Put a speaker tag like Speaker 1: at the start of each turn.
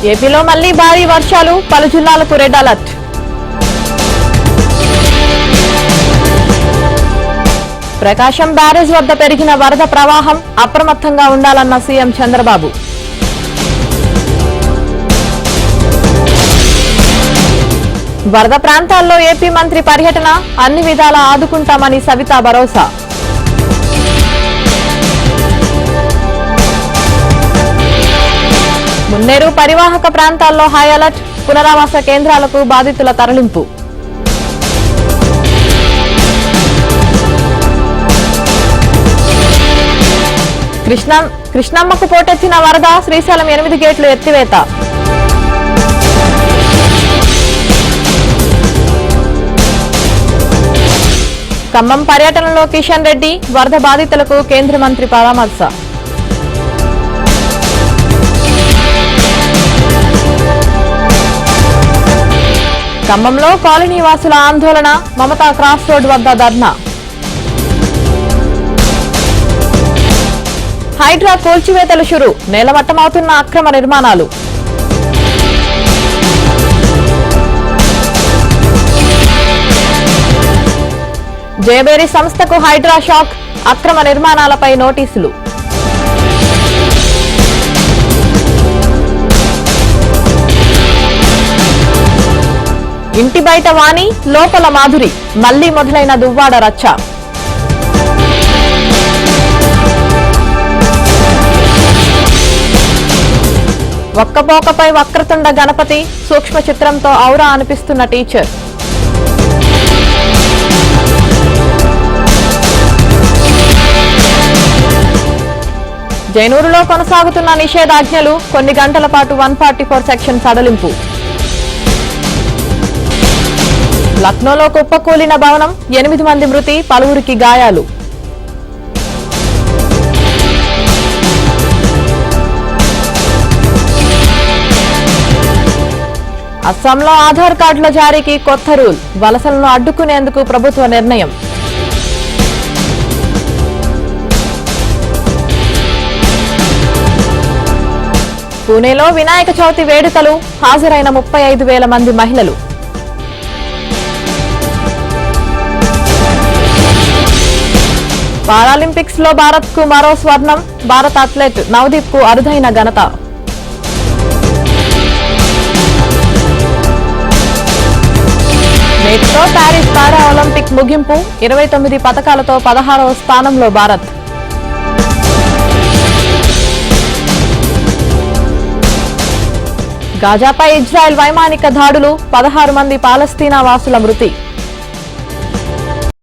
Speaker 1: ఏపీలో మళ్లీ భారీ వర్షాలు, పలు జిల్లాలకు రెడ్ అలర్ట్. ప్రకాశం బ్యారేజ్ వద్ద పెరిగిన వరద ప్రవాహం, అప్రమత్తంగా ఉండాలన్న సీఎం చంద్రబాబు. వరద ప్రాంతాల్లో ఏపీ మంత్రి పర్యటన, అన్ని విధాలా ఆదుకుంటామని సవిత భరోసా. మున్నేరు పరివాహక ప్రాంతాల్లో హై అలర్ట్, పునరావాస కేంద్రాలకు బాధితుల తరలింపు. కృష్ణమ్మకు పోటెత్తిన వరద, శ్రీశైలం 8 గేట్లు ఎత్తివేత. ఖమ్మం పర్యటనలో కిషన్ రెడ్డి, వరద బాధితులకు కేంద్ర మంత్రి పరామర్శ. ఖమ్మంలో కాలనీ వాసుల ఆందోళన, మమతా క్రాస్ రోడ్ వద్ద ధర్నా. హైడ్రా కూల్చివేతలు షురు, నేలమట్టమవుతున్న అక్రమ నిర్మాణాలు. జయబేరి సంస్థకు హైడ్రా షాక్, అక్రమ నిర్మాణాలపై నోటీసులు. ఇంటి బయట వాణి, లోపల మాధురి, మళ్లీ మొదలైన దువ్వాడ రచ్చ. ఒక్కపోకపై వక్రతుండ గణపతి, సూక్ష్మ చిత్రంతో ఔరా అనిపిస్తున్న టీచర్. జైనూరులో కొనసాగుతున్న నిషేధాజ్ఞలు, కొన్ని గంటల పాటు 144 సెక్షన్ సడలింపు. లక్నోలో కుప్పకూలిన భవనం, 8 మంది మృతి, పలువురికి గాయాలు. అస్సాంలో ఆధార్ కార్డుల జారీకి కొత్త రూల్, వలసలను అడ్డుకునేందుకు ప్రభుత్వ నిర్ణయం. పూణేలో వినాయక చవితి వేడుకలు, హాజరైన 35,000 మంది మహిళలు. పారాలింపిక్స్ లో భారత్ కు మరో స్వర్ణం, భారత అథ్లెట్ నవదీప్ కు అరుదైన ఘనత. నేటితో ప్యారిస్ పారా ఒలింపిక్ ముగింపు, 29 పతకాలతో 16వ స్థానంలో భారత్. గాజాపై ఇజ్రాయెల్ వైమానిక దాడులు, 16 మంది పాలస్తీనా వాసుల మృతి.